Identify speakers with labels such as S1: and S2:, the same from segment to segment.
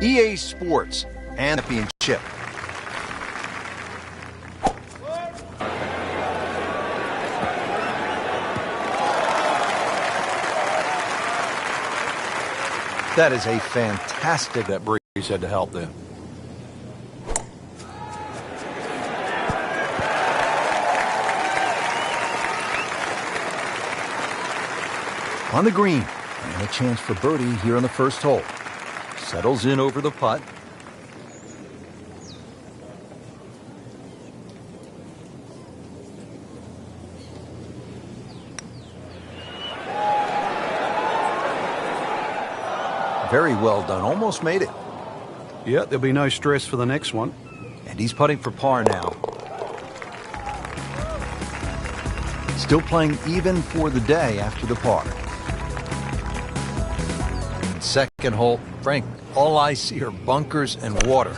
S1: EA Sports and championship. That is a fantastic...
S2: That breeze had to help there.
S1: On the green, and a chance for birdie here on the first hole. Settles in over the putt. Very well done. Almost made it.
S2: Yeah, there'll be no stress for the next one.
S1: And he's putting for par now. Still playing even for the day after the par. Second hole, Frank, all I see are bunkers and water.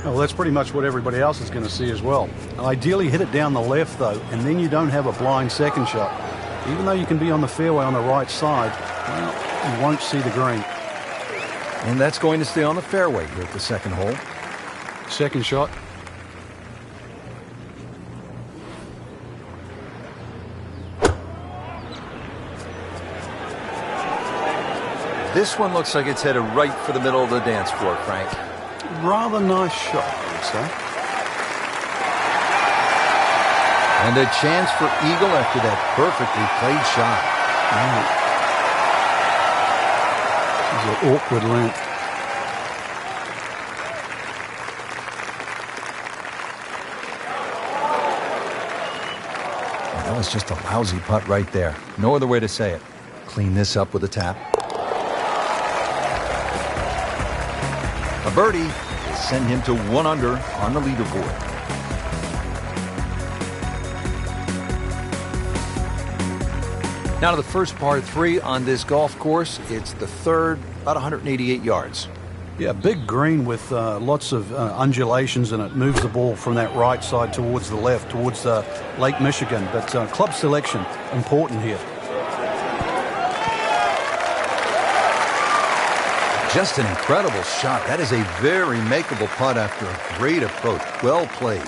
S2: Well, that's pretty much what everybody else is going to see as well. Ideally hit it down the left, though, and then you don't have a blind second shot. Even though you can be on the fairway on the right side, well, you won't see the green.
S1: And that's going to stay on the fairway here at the second hole.
S2: Second shot.
S1: This one looks like it's headed right for the middle of the dance floor, Frank.
S2: Rather nice shot, I would say.
S1: And a chance for eagle after that perfectly played shot.
S2: This is an awkward length.
S1: That was just a lousy putt right there. No other way to say it. Clean this up with a tap. A birdie will send him to 1 under on the leaderboard. Now to the first par 3 on this golf course. It's the third, about 188 yards.
S2: Yeah, big green with lots of undulations, and it moves the ball from that right side towards the left, towards Lake Michigan. But club selection, important here.
S1: Just an incredible shot. That is a very makeable putt after a great approach. Well played.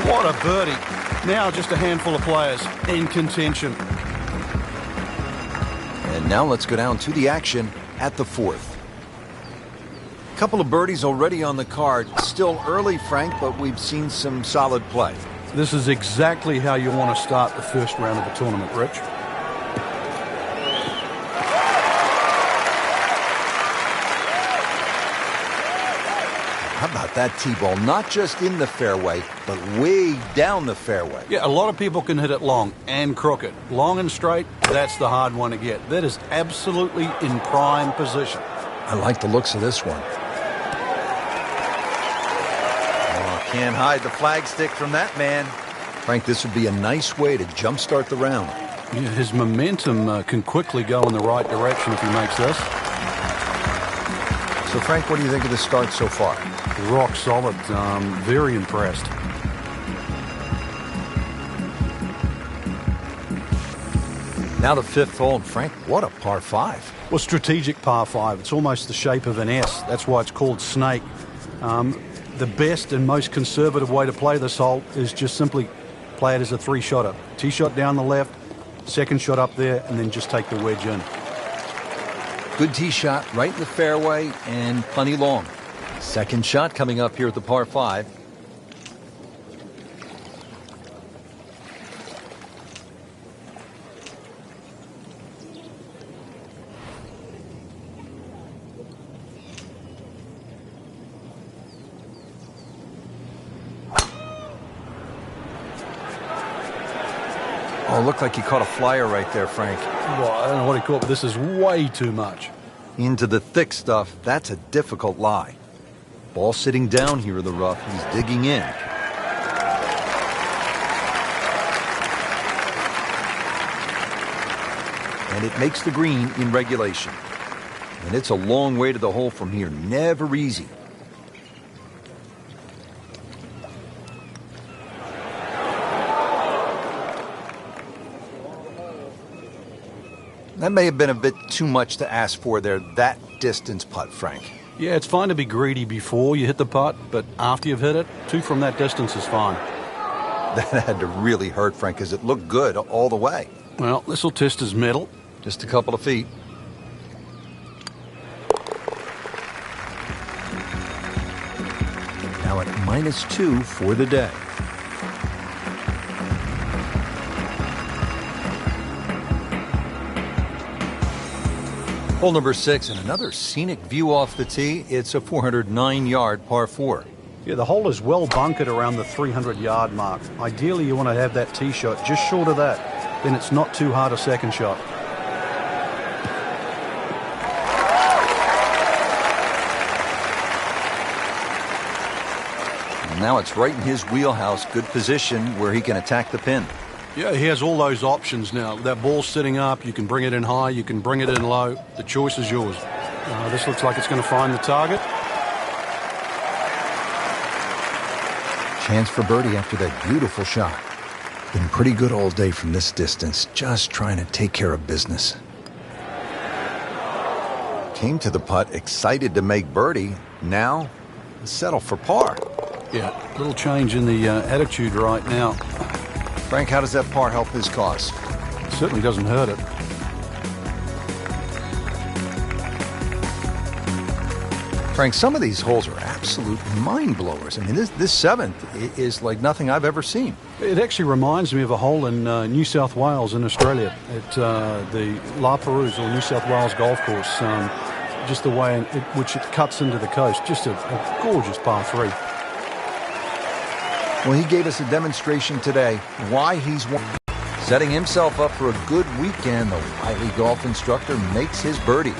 S2: What a birdie. Now just a handful of players in contention.
S1: And now let's go down to the action at the fourth. Couple of birdies already on the card. Still early, Frank, but we've seen some solid play.
S2: This is exactly how you want to start the first round of the tournament, Rich.
S1: How about that tee-ball? Not just in the fairway, but way down the fairway.
S2: Yeah, a lot of people can hit it long and crooked. Long and straight, that's the hard one to get. That is absolutely in prime position.
S1: I like the looks of this one. Can't hide the flagstick from that man. Frank, this would be a nice way to jumpstart the round.
S2: Yeah, his momentum can quickly go in the right direction if he makes this.
S1: So, Frank, what do you think of the start so far?
S2: Rock solid. Very impressed.
S1: Now the fifth hole, and Frank, what a par 5.
S2: Well, strategic par 5. It's almost the shape of an S. That's why it's called snake. The best and most conservative way to play this hole is just simply play it as a 3-shotter. Tee shot down the left, second shot up there, and then just take the wedge in.
S1: Good tee shot right in the fairway and plenty long. Second shot coming up here at the par 5. Oh, looked like he caught a flyer right there, Frank.
S2: Well, I don't know what he caught, but this is way too much.
S1: Into the thick stuff, that's a difficult lie. Ball sitting down here in the rough, he's digging in. And it makes the green in regulation. And it's a long way to the hole from here, never easy. That may have been a bit too much to ask for there, that distance putt, Frank.
S2: Yeah, it's fine to be greedy before you hit the putt, but after you've hit it, 2 from that distance is fine.
S1: That had to really hurt, Frank, because it looked good all the way.
S2: Well, this will test his mettle.
S1: Just a couple of feet. Now at -2 for the day. Hole number 6, and another scenic view off the tee. It's a 409-yard par 4.
S2: Yeah, the hole is well bunkered around the 300-yard mark. Ideally, you want to have that tee shot just short of that. Then it's not too hard a second shot.
S1: And now it's right in his wheelhouse. Good position where he can attack the pin.
S2: Yeah, he has all those options now. That ball's sitting up. You can bring it in high. You can bring it in low. The choice is yours. This looks like it's going to find the target.
S1: Chance for birdie after that beautiful shot. Been pretty good all day from this distance. Just trying to take care of business. Came to the putt excited to make birdie. Now, settle for par.
S2: Yeah, a little change in the attitude right now.
S1: Frank, how does that par help his cause?
S2: It certainly doesn't hurt it.
S1: Frank, some of these holes are absolute mind blowers. I mean, this 7th is like nothing I've ever seen.
S2: It actually reminds me of a hole in New South Wales in Australia at the La Perouse or New South Wales golf course. Just the way in which it cuts into the coast. Just a gorgeous par 3.
S1: Well, he gave us a demonstration today why he's won. Setting himself up for a good weekend, the wily golf instructor makes his birdie.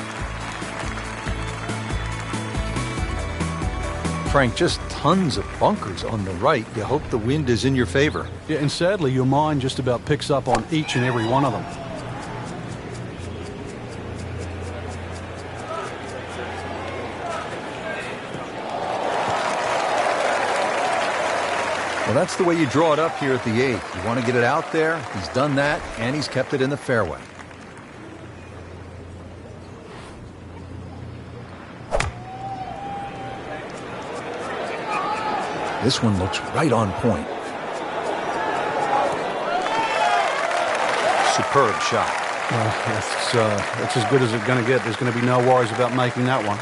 S1: Frank, just tons of bunkers on the right. You hope the wind is in your favor.
S2: Yeah, and sadly, your mind just about picks up on each and every one of them.
S1: Well, that's the way you draw it up here at the 8th. You want to get it out there. He's done that, and he's kept it in the fairway. This one looks right on point. Superb shot.
S2: That's as good as it's going to get. There's going to be no worries about making that one.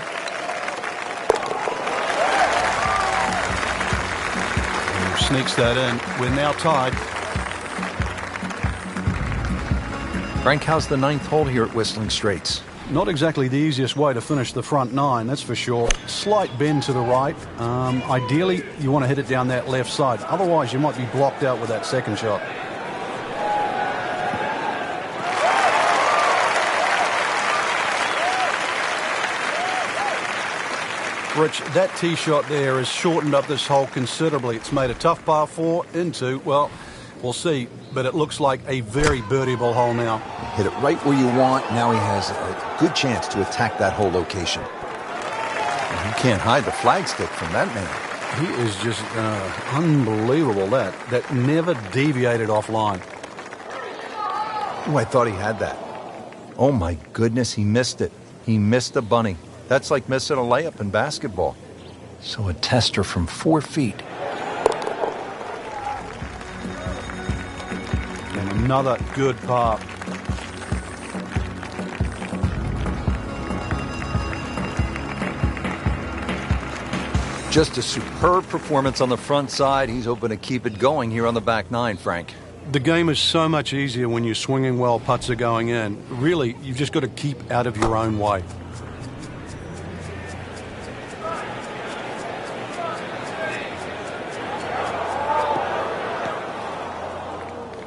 S2: Sneaks that in. We're now tied.
S1: Frank, how's the 9th hole here at Whistling Straits?
S2: Not exactly the easiest way to finish the front 9, that's for sure. Slight bend to the right. Ideally, you want to hit it down that left side. Otherwise, you might be blocked out with that second shot. Rich, that tee shot there has shortened up this hole considerably. It's made a tough par 4 into, well, we'll see, but it looks like a very birdiable hole now.
S1: Hit it right where you want. Now he has a good chance to attack that whole location. You can't hide the flagstick from that man.
S2: He is just unbelievable, that never deviated offline.
S1: Oh, I thought he had that. Oh, my goodness, he missed it. He missed the bunny. That's like missing a layup in basketball. So a tester from 4 feet.
S2: And another good par.
S1: Just a superb performance on the front side. He's hoping to keep it going here on the back 9, Frank.
S2: The game is so much easier when you're swinging well, putts are going in. Really, you've just got to keep out of your own way.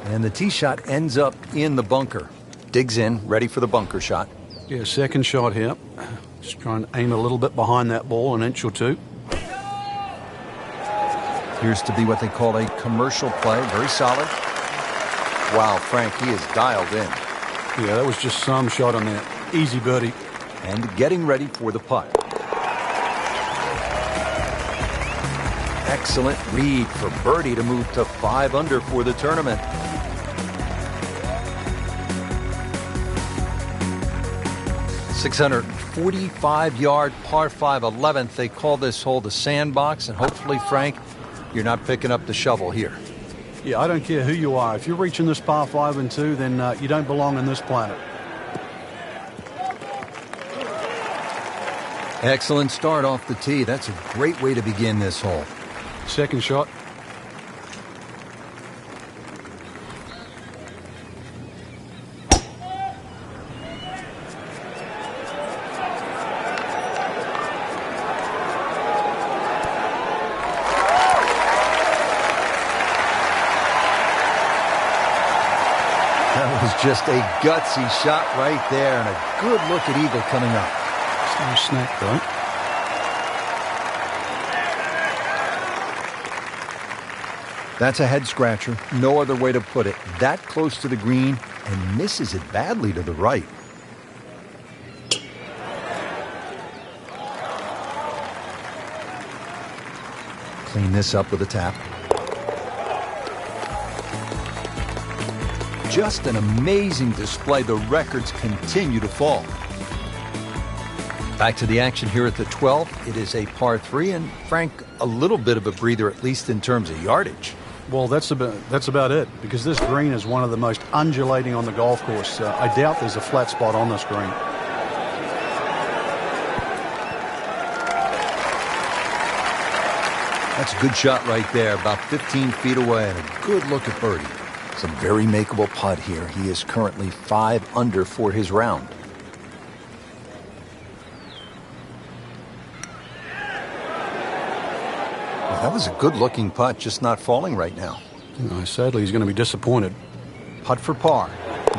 S1: And the tee shot ends up in the bunker. Digs in, ready for the bunker shot.
S2: Yeah, second shot here. Just trying to aim a little bit behind that ball, an inch or two.
S1: Appears to be what they call a commercial play. Very solid. Wow, Frank, he is dialed in.
S2: Yeah, that was just some shot on that. Easy birdie.
S1: And getting ready for the putt. Excellent read for birdie to move to 5 under for the tournament. 645-yard par 5 11th. They call this hole the sandbox, and hopefully, Frank, you're not picking up the shovel here.
S2: Yeah, I don't care who you are. If you're reaching this par 5 and 2, then you don't belong on this planet.
S1: Excellent start off the tee. That's a great way to begin this hole.
S2: Second shot.
S1: That was just a gutsy shot right there, and a good look at eagle coming up.
S2: No snack, though.
S1: That's a head scratcher. No other way to put it. That close to the green and misses it badly to the right. Clean this up with a tap. Just an amazing display. The records continue to fall. Back to the action here at the 12th. It is a par 3, and Frank, a little bit of a breather, at least in terms of yardage.
S2: Well, that's about it, because this green is one of the most undulating on the golf course. I doubt there's a flat spot on this green.
S1: That's a good shot right there, about 15 feet away, and a good look at birdie. It's a very makeable putt here. He is currently 5 under for his round. Well, that was a good-looking putt, just not falling right now.
S2: No, sadly, he's going to be disappointed.
S1: Putt for par.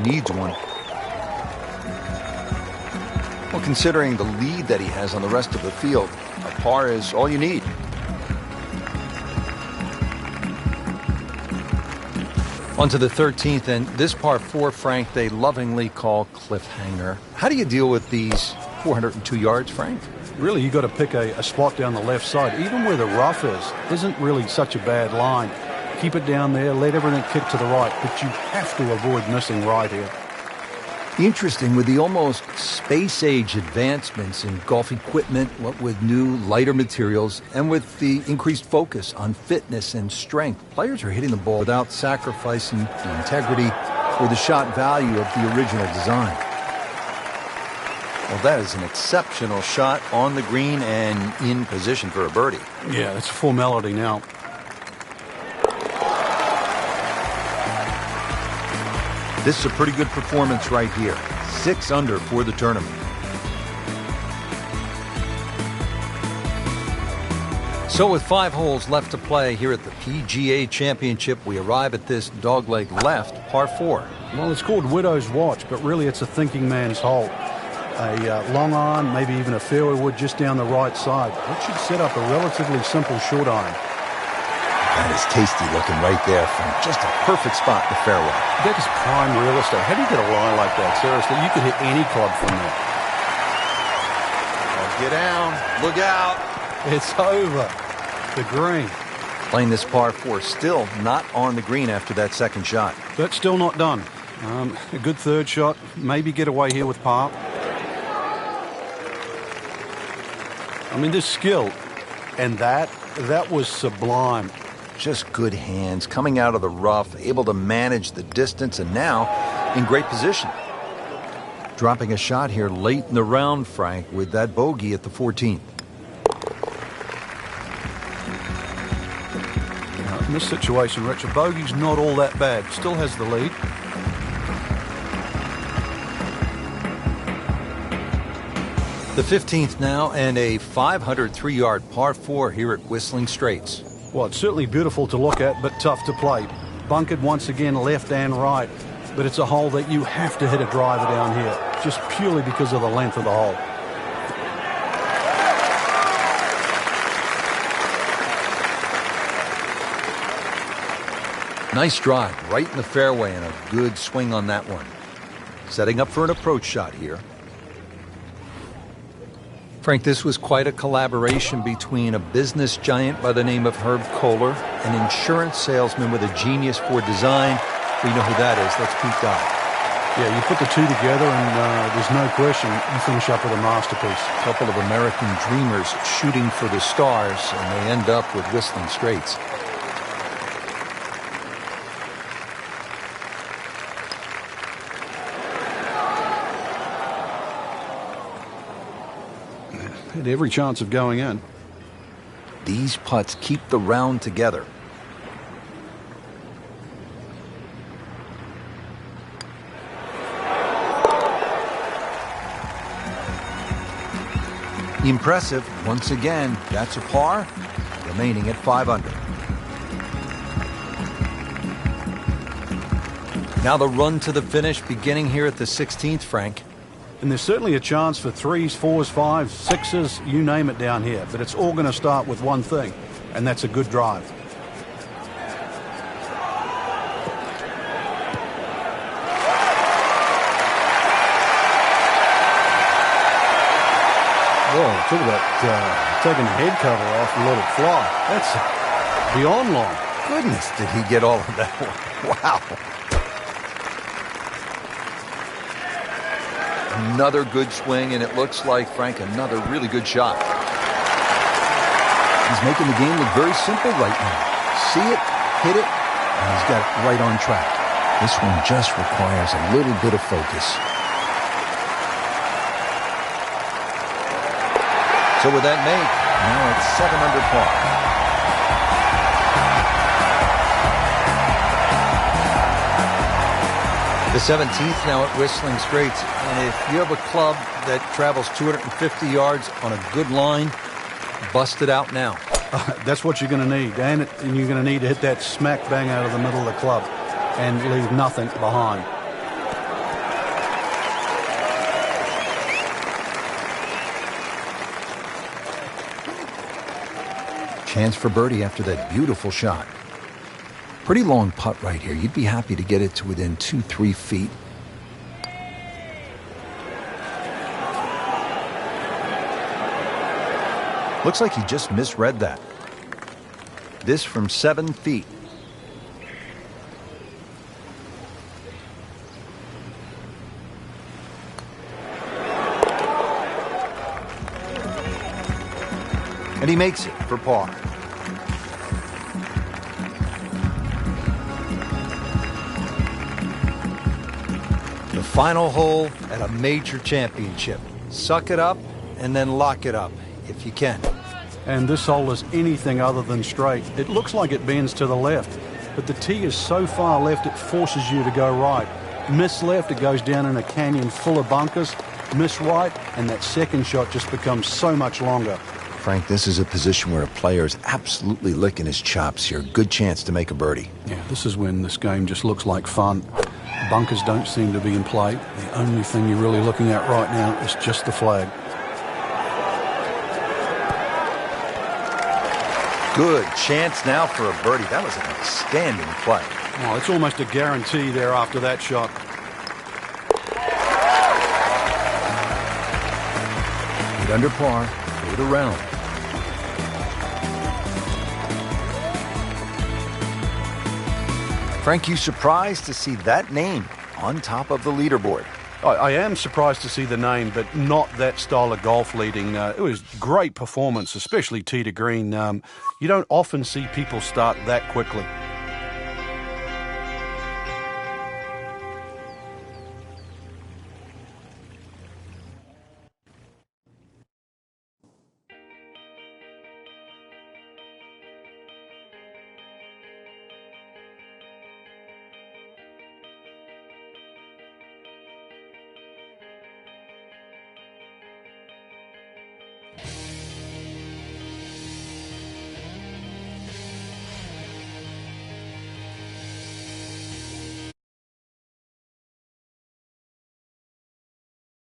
S1: Needs one. Well, considering the lead that he has on the rest of the field, a par is all you need. On to the 13th, and this par 4, Frank, they lovingly call cliffhanger. How do you deal with these 402 yards, Frank?
S2: Really, you got to pick a spot down the left side. Even where the rough isn't really such a bad line. Keep it down there, let everything kick to the right, but you have to avoid missing right here.
S1: Interesting, with the almost space-age advancements in golf equipment, what with new, lighter materials, and with the increased focus on fitness and strength, players are hitting the ball without sacrificing the integrity or the shot value of the original design. Well, that is an exceptional shot on the green and in position for a birdie.
S2: Yeah, it's a formality now.
S1: This is a pretty good performance right here. 6 under for the tournament. So with 5 holes left to play here at the PGA Championship, we arrive at this dogleg left, par 4.
S2: Well, it's called Widow's Watch, but really it's a thinking man's hole. A long iron, maybe even a fairway wood just down the right side. That should set up a relatively simple short iron.
S1: That is tasty looking right there from just a perfect spot in the fairway.
S2: That is prime real estate. How do you get a line like that? Seriously, you could hit any club from there.
S1: Oh, get down. Look out.
S2: It's over. The green.
S1: Playing this par 4, still not on the green after that second shot.
S2: But still not done. A good third shot. Maybe get away here with par. I mean, this skill, and that was sublime.
S1: Just good hands, coming out of the rough, able to manage the distance, and now in great position. Dropping a shot here late in the round, Frank, with that bogey at the 14th.
S2: Now, in this situation, Rich, a bogey's not all that bad. Still has the lead.
S1: The 15th now, and a 503-yard par 4 here at Whistling Straits.
S2: Well, it's certainly beautiful to look at, but tough to play. Bunkered once again left and right, but it's a hole that you have to hit a driver down here, just purely because of the length of the hole.
S1: Nice drive, right in the fairway, and a good swing on that one. Setting up for an approach shot here. Frank, this was quite a collaboration between a business giant by the name of Herb Kohler, an insurance salesman with a genius for design. We know who that is. Let's Pete Dye.
S2: Yeah, you put the two together and there's no question you finish up with a masterpiece.
S1: A couple of American dreamers shooting for the stars, and they end up with Whistling Straits.
S2: Had every chance of going in.
S1: These putts keep the round together. Impressive. Once again, that's a par, remaining at 5 under. Now the run to the finish beginning here at the 16th, Frank.
S2: And there's certainly a chance for 3s, 4s, 5s, 6s, you name it down here. But it's all going to start with one thing, and that's a good drive. Whoa, talk about taking the head cover off and let it fly. That's beyond long.
S1: Goodness, did he get all of that one? Wow. Another good swing, and it looks like, Frank, another really good shot. He's making the game look very simple right now. See it, hit it, and he's got it right on track. This one just requires a little bit of focus. So with that make, now it's 7 under par. The 17th now at Whistling Straits, and if you have a club that travels 250 yards on a good line, bust it out now.
S2: That's what you're going to need, and you're going to need to hit that smack bang out of the middle of the club and leave nothing behind.
S1: Chance for birdie after that beautiful shot. Pretty long putt right here. You'd be happy to get it to within 2-3 feet. Looks like he just misread that. This from 7 feet. And he makes it for par. The final hole at a major championship. Suck it up and then lock it up if you can.
S2: And this hole is anything other than straight. It looks like it bends to the left, but the tee is so far left it forces you to go right. Miss left, it goes down in a canyon full of bunkers. Miss right, and that second shot just becomes so much longer.
S1: Frank, this is a position where a player is absolutely licking his chops here. Good chance to make a birdie.
S2: Yeah, this is when this game just looks like fun. Bunkers don't seem to be in play. The only thing you're really looking at right now is just the flag.
S1: Good chance now for a birdie. That was an outstanding play.
S2: Oh, it's almost a guarantee there after that shot.
S1: Eight under par, 8 around. Frank, you surprised to see that name on top of the leaderboard?
S2: I am surprised to see the name, but not that style of golf leading. It was great performance, especially tee to green. You don't often see people start that quickly.